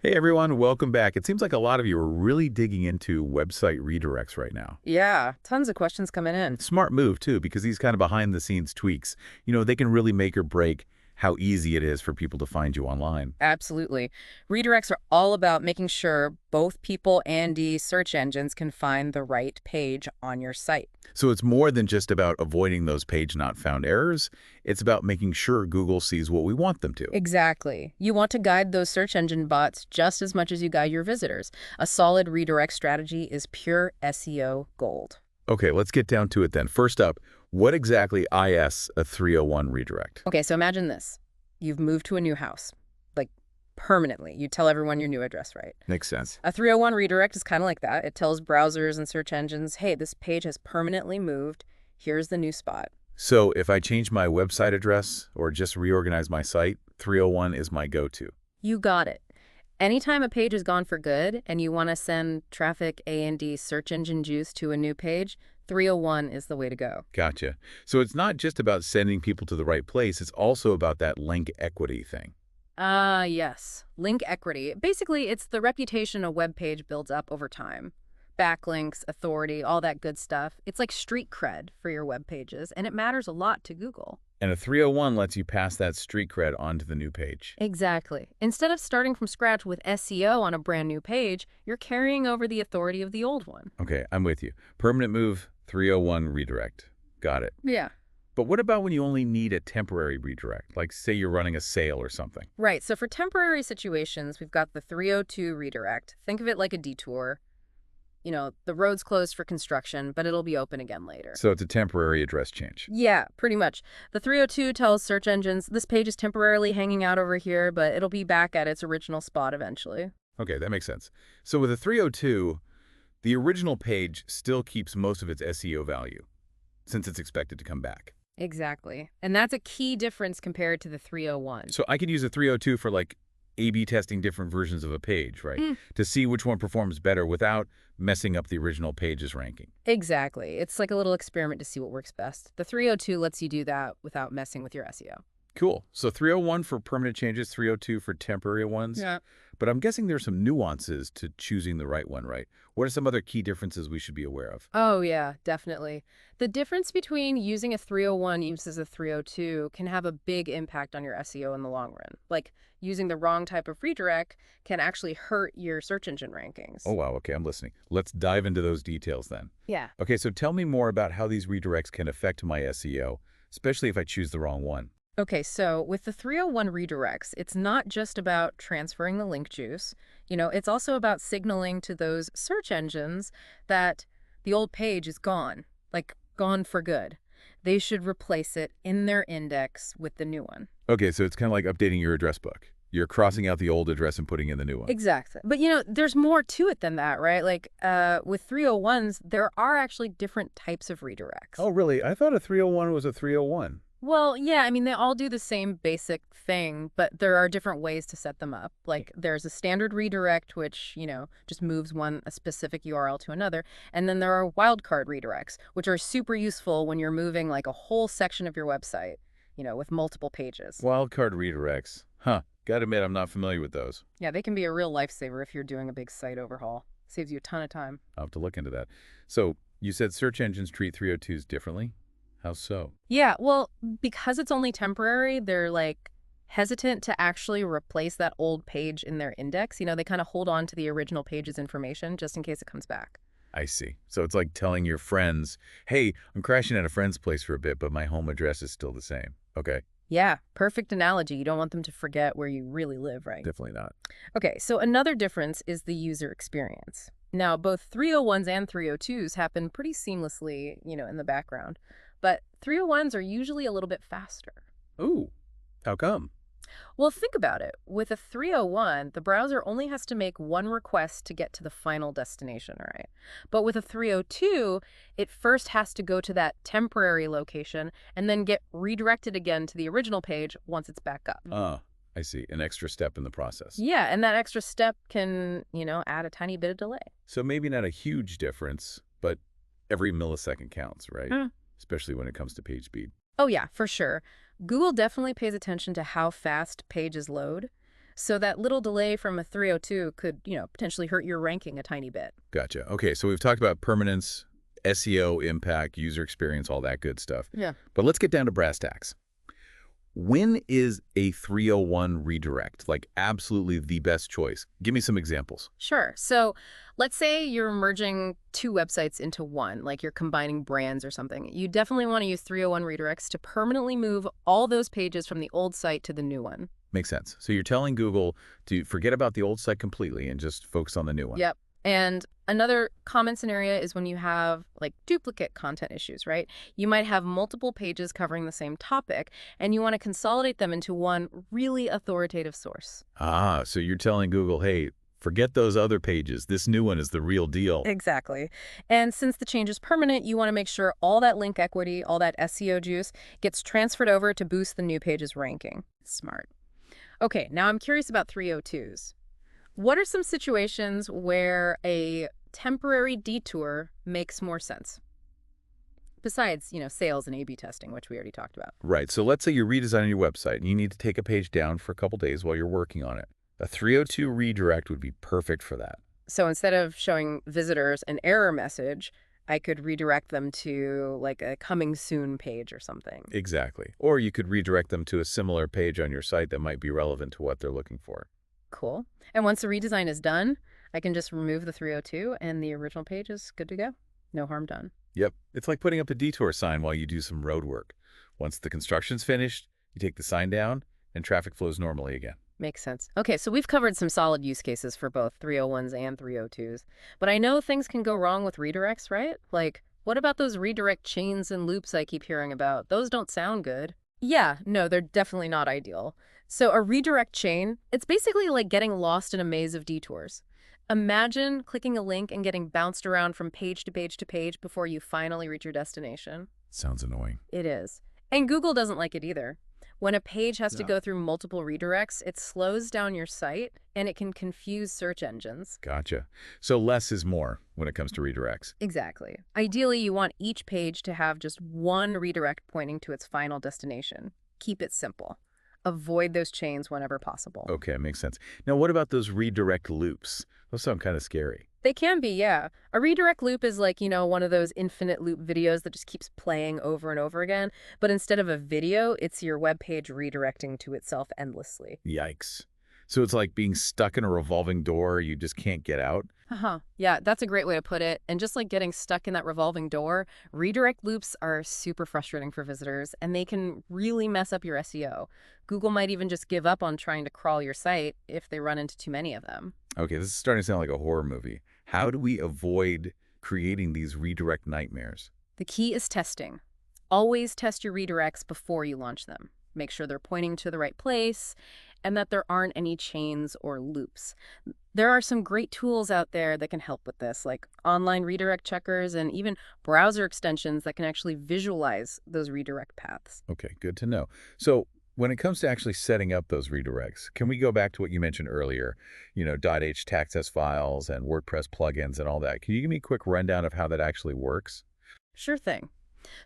Hey everyone, welcome back. It seems like a lot of you are really digging into website redirects right now. Yeah, tons of questions coming in. Smart move too, because these kind of behind the scenes tweaks, they can really make or break how easy it is for people to find you online. Absolutely. Redirects are all about making sure both people and the search engines can find the right page on your site. So it's more than just about avoiding those page not found errors. It's about making sure Google sees what we want them to. Exactly. You want to guide those search engine bots just as much as you guide your visitors. A solid redirect strategy is pure SEO gold. Okay, let's get down to it then. First up, what exactly is a 301 redirect? Okay, so imagine this. You've moved to a new house, like permanently. You tell everyone your new address, right? Makes sense. A 301 redirect is kind of like that. It tells browsers and search engines, hey, this page has permanently moved. Here's the new spot. So if I change my website address or just reorganize my site, 301 is my go-to. You got it. Anytime a page is gone for good and you want to send traffic A&D search engine juice to a new page, 301 is the way to go. Gotcha. So it's not just about sending people to the right place, it's also about that link equity thing. Yes. Link equity. Basically, it's the reputation a web page builds up over time. Backlinks, authority, all that good stuff. It's like street cred for your web pages, and it matters a lot to Google. And a 301 lets you pass that street cred onto the new page. Exactly. Instead of starting from scratch with SEO on a brand new page, you're carrying over the authority of the old one. Okay, I'm with you. Permanent move, 301 redirect. Got it. Yeah. But what about when you only need a temporary redirect? Like say you're running a sale or something. Right. So for temporary situations, we've got the 302 redirect. Think of it like a detour. The road's closed for construction, but it'll be open again later. So it's a temporary address change. Yeah, pretty much. The 302 tells search engines this page is temporarily hanging out over here, but it'll be back at its original spot eventually. Okay, that makes sense. So with a 302, the original page still keeps most of its SEO value since it's expected to come back. Exactly. And that's a key difference compared to the 301. So I could use a 302 for like A/B testing different versions of a page, right? To see which one performs better without messing up the original page's ranking. Exactly. It's like a little experiment to see what works best. The 302 lets you do that without messing with your SEO. Cool. So 301 for permanent changes, 302 for temporary ones. Yeah. But I'm guessing there's some nuances to choosing the right one, right? What are some other key differences we should be aware of? Oh, yeah, definitely. The difference between using a 301 versus a 302 can have a big impact on your SEO in the long run. Like using the wrong type of redirect can actually hurt your search engine rankings. Oh, wow. Okay, I'm listening. Let's dive into those details then. Yeah. Okay, so tell me more about how these redirects can affect my SEO, especially if I choose the wrong one. Okay, so with the 301 redirects, it's not just about transferring the link juice. It's also about signaling to those search engines that the old page is gone, like gone for good. They should replace it in their index with the new one. Okay, so it's kind of like updating your address book. You're crossing out the old address and putting in the new one. Exactly. But there's more to it than that, right? Like with 301s, there are actually different types of redirects. Oh, really? I thought a 301 was a 301. Well, yeah, I mean, they all do the same basic thing, but there are different ways to set them up. Like there's a standard redirect, which, just moves a specific URL to another. And then there are wildcard redirects, which are super useful when you're moving like a whole section of your website, with multiple pages. Wildcard redirects. Huh. Gotta admit, I'm not familiar with those. Yeah, they can be a real lifesaver if you're doing a big site overhaul. Saves you a ton of time. I'll have to look into that. So you said search engines treat 302s differently? How so? Yeah, well, because it's only temporary, they're like hesitant to actually replace that old page in their index. They kind of hold on to the original page's information just in case it comes back. I see. So it's like telling your friends, hey, I'm crashing at a friend's place for a bit, but my home address is still the same. Okay, Yeah, perfect analogy. You don't want them to forget where you really live, right? definitely not. Okay, so another difference is the user experience. Now, both 301s and 302s happen pretty seamlessly, in the background. But 301s are usually a little bit faster. Ooh, how come? Well, think about it. With a 301, the browser only has to make one request to get to the final destination, right? But with a 302, it first has to go to that temporary location and then get redirected again to the original page once it's back up. Ah, I see. An extra step in the process. Yeah, and that extra step can, add a tiny bit of delay. So maybe not a huge difference, but every millisecond counts, right? Mm. Especially when it comes to page speed. Oh, yeah, for sure. Google definitely pays attention to how fast pages load. So that little delay from a 302 could, potentially hurt your ranking a tiny bit. Gotcha. Okay, so we've talked about permanence, SEO impact, user experience, all that good stuff. Yeah. But let's get down to brass tacks. When is a 301 redirect, like, absolutely the best choice? Give me some examples. Sure. So let's say you're merging two websites into one, like you're combining brands or something. You definitely want to use 301 redirects to permanently move all those pages from the old site to the new one. Makes sense. So you're telling Google to forget about the old site completely and just focus on the new one. Yep. And another common scenario is when you have like duplicate content issues, right? You might have multiple pages covering the same topic, and you want to consolidate them into one really authoritative source. Ah, so you're telling Google, hey, forget those other pages. This new one is the real deal. Exactly. And since the change is permanent, you want to make sure all that link equity, all that SEO juice gets transferred over to boost the new page's ranking. Smart. Okay, now I'm curious about 302s. What are some situations where a temporary detour makes more sense? Besides, sales and A/B testing, which we already talked about. Right. So let's say you're redesigning your website and you need to take a page down for a couple days while you're working on it. A 302 redirect would be perfect for that. So instead of showing visitors an error message, I could redirect them to like a coming soon page or something. Exactly. Or you could redirect them to a similar page on your site that might be relevant to what they're looking for. Cool. And once the redesign is done, I can just remove the 302 and the original page is good to go. No harm done. Yep. It's like putting up a detour sign while you do some road work. Once the construction's finished, you take the sign down and traffic flows normally again. Makes sense. Okay, so we've covered some solid use cases for both 301s and 302s. But I know things can go wrong with redirects, right? Like, what about those redirect chains and loops I keep hearing about? Those don't sound good. Yeah, no, they're definitely not ideal. So a redirect chain, it's basically like getting lost in a maze of detours. Imagine clicking a link and getting bounced around from page to page to page before you finally reach your destination. Sounds annoying. It is. And Google doesn't like it either. When a page has to go through multiple redirects, it slows down your site and it can confuse search engines. Gotcha. So less is more when it comes to redirects. Exactly. Ideally, you want each page to have just one redirect pointing to its final destination. Keep it simple. Avoid those chains whenever possible. Okay, makes sense. Now, what about those redirect loops? Those sound kind of scary. They can be, yeah. A redirect loop is like, one of those infinite loop videos that just keeps playing over and over again. But instead of a video, it's your web page redirecting to itself endlessly. Yikes. So it's like being stuck in a revolving door you just can't get out? Yeah, that's a great way to put it. And just like getting stuck in that revolving door, redirect loops are super frustrating for visitors, and they can really mess up your SEO. Google might even just give up on trying to crawl your site if they run into too many of them. Okay, this is starting to sound like a horror movie. How do we avoid creating these redirect nightmares? The key is testing. Always test your redirects before you launch them. Make sure they're pointing to the right place and that there aren't any chains or loops. There are some great tools out there that can help with this, like online redirect checkers and even browser extensions that can actually visualize those redirect paths. Okay, good to know. So when it comes to actually setting up those redirects, can we go back to what you mentioned earlier, .htaccess files and WordPress plugins and all that? Can you give me a quick rundown of how that actually works? Sure thing.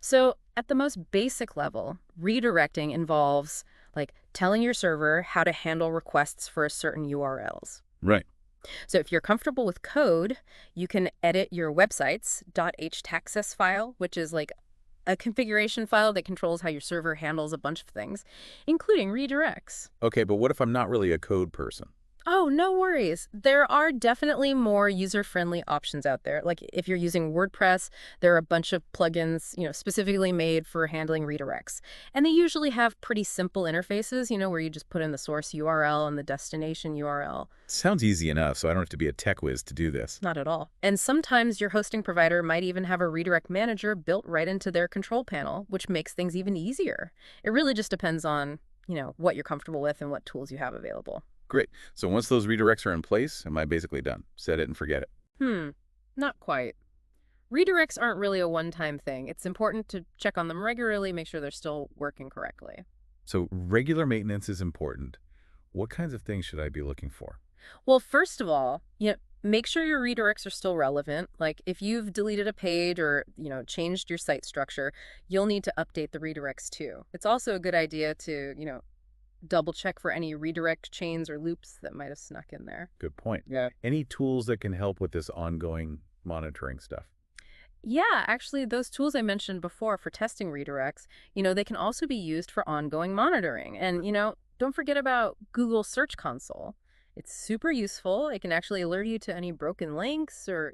So at the most basic level, redirecting involves like telling your server how to handle requests for certain URLs. Right. So if you're comfortable with code, you can edit your website's .htaccess file, which is like a configuration file that controls how your server handles a bunch of things, including redirects. Okay, but what if I'm not really a code person? Oh, no worries. There are definitely more user-friendly options out there. Like if you're using WordPress, there are a bunch of plugins, specifically made for handling redirects. And they usually have pretty simple interfaces, where you just put in the source URL and the destination URL. Sounds easy enough, so I don't have to be a tech whiz to do this. Not at all. And sometimes your hosting provider might even have a redirect manager built right into their control panel, which makes things even easier. It really just depends on, what you're comfortable with and what tools you have available. Great. So once those redirects are in place, am I basically done? Set it and forget it. Not quite. Redirects aren't really a one-time thing. It's important to check on them regularly, make sure they're still working correctly. So regular maintenance is important. What kinds of things should I be looking for? Well, first of all, make sure your redirects are still relevant. Like if you've deleted a page or, changed your site structure, you'll need to update the redirects too. It's also a good idea to, double check for any redirect chains or loops that might have snuck in there. Good point. Yeah. Any tools that can help with this ongoing monitoring stuff? Yeah, actually, those tools I mentioned before for testing redirects, they can also be used for ongoing monitoring. And, don't forget about Google Search Console. It's super useful. It can actually alert you to any broken links or,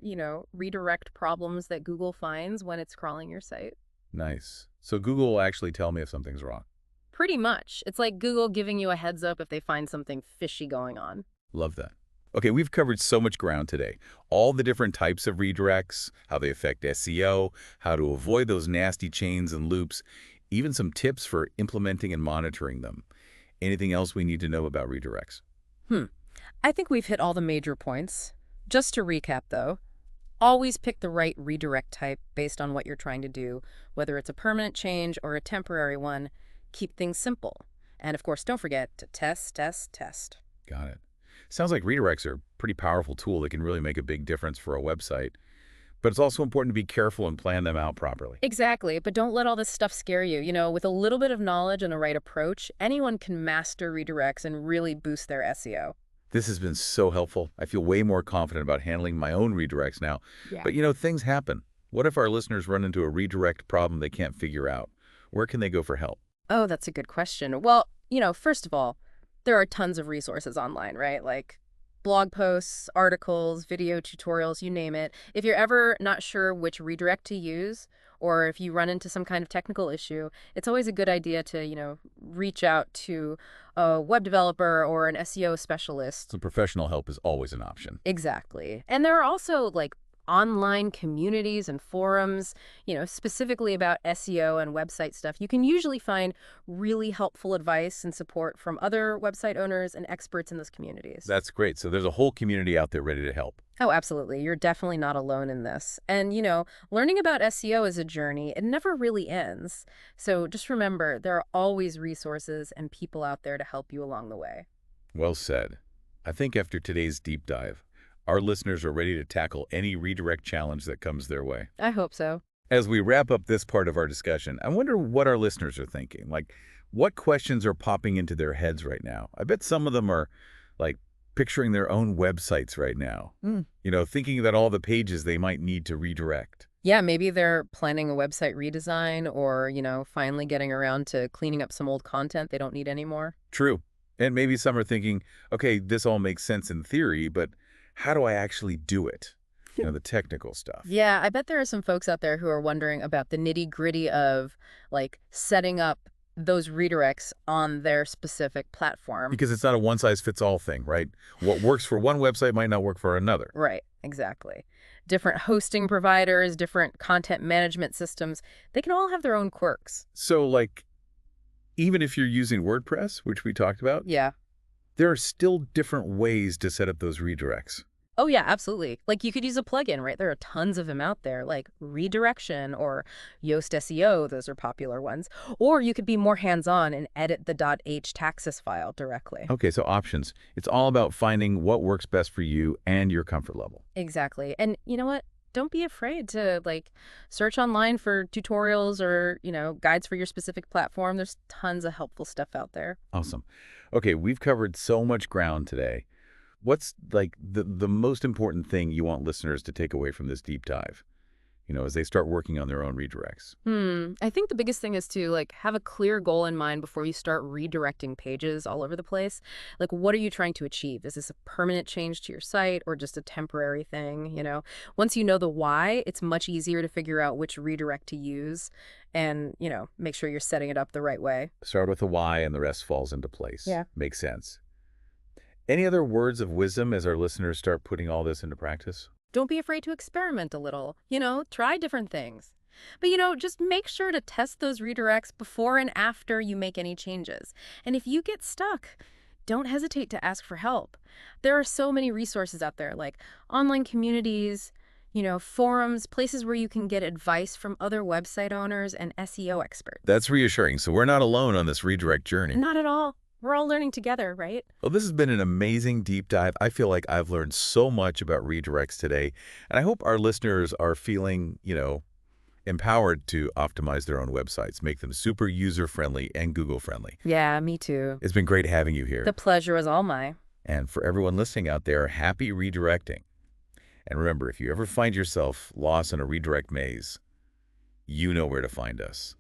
redirect problems that Google finds when it's crawling your site. Nice. So Google will actually tell me if something's wrong. Pretty much. It's like Google giving you a heads up if they find something fishy going on. Love that. Okay, we've covered so much ground today. All the different types of redirects, how they affect SEO, how to avoid those nasty chains and loops, even some tips for implementing and monitoring them. Anything else we need to know about redirects? I think we've hit all the major points. Just to recap, though, always pick the right redirect type based on what you're trying to do, whether it's a permanent change or a temporary one. Keep things simple. And of course, don't forget to test, test, test. Got it. Sounds like redirects are a pretty powerful tool that can really make a big difference for a website. But it's also important to be careful and plan them out properly. Exactly, but don't let all this stuff scare you. With a little bit of knowledge and the right approach, anyone can master redirects and really boost their SEO. This has been so helpful. I feel way more confident about handling my own redirects now. Yeah. But things happen. What if our listeners run into a redirect problem they can't figure out? Where can they go for help? Oh, that's a good question. Well, first of all, there are tons of resources online, right? Like blog posts, articles, video tutorials, you name it. If you're ever not sure which redirect to use, or if you run into some kind of technical issue, it's always a good idea to, reach out to a web developer or an SEO specialist. So professional help is always an option. Exactly. And there are also online communities and forums, specifically about SEO and website stuff. You can usually find really helpful advice and support from other website owners and experts in those communities. That's great. So there's a whole community out there ready to help. Oh, absolutely. You're definitely not alone in this. And, learning about SEO is a journey. It never really ends. So just remember, there are always resources and people out there to help you along the way. Well said. I think after today's deep dive, our listeners are ready to tackle any redirect challenge that comes their way. I hope so. As we wrap up this part of our discussion, I wonder what our listeners are thinking. What questions are popping into their heads right now? I bet some of them are, picturing their own websites right now. Thinking about all the pages they might need to redirect. Yeah, maybe they're planning a website redesign or, finally getting around to cleaning up some old content they don't need anymore. True. And maybe some are thinking, okay, this all makes sense in theory, but how do I actually do it? The technical stuff. Yeah, I bet there are some folks out there who are wondering about the nitty-gritty of, setting up those redirects on their specific platform. Because it's not a one-size-fits-all thing, right? What works for one website might not work for another. Right, exactly. Different hosting providers, different content management systems, they can all have their own quirks. So, even if you're using WordPress, which we talked about, Yeah. there are still different ways to set up those redirects. Oh, yeah, absolutely. You could use a plugin, right? There are tons of them out there, like Redirection or Yoast SEO. Those are popular ones. Or you could be more hands-on and edit the .htaxis file directly. Okay, so options. It's all about finding what works best for you and your comfort level. Exactly. And you know what? Don't be afraid to search online for tutorials or, guides for your specific platform. There's tons of helpful stuff out there. Awesome. Okay, we've covered so much ground today. What's the most important thing you want listeners to take away from this deep dive, as they start working on their own redirects? I think the biggest thing is to have a clear goal in mind before you start redirecting pages all over the place. What are you trying to achieve? Is this a permanent change to your site or just a temporary thing? Once you know the why, it's much easier to figure out which redirect to use and, make sure you're setting it up the right way. Start with the why and the rest falls into place. Yeah. Makes sense. Any other words of wisdom as our listeners start putting all this into practice? Don't be afraid to experiment a little, try different things. But, just make sure to test those redirects before and after you make any changes. And if you get stuck, don't hesitate to ask for help. There are so many resources out there, like online communities, forums, places where you can get advice from other website owners and SEO experts. That's reassuring. So we're not alone on this redirect journey. Not at all. We're all learning together, right? Well, this has been an amazing deep dive. I feel like I've learned so much about redirects today, and I hope our listeners are feeling, empowered to optimize their own websites, make them super user-friendly and Google-friendly. Yeah, me too. It's been great having you here. The pleasure was all mine. And for everyone listening out there, happy redirecting. And remember, if you ever find yourself lost in a redirect maze, you know where to find us.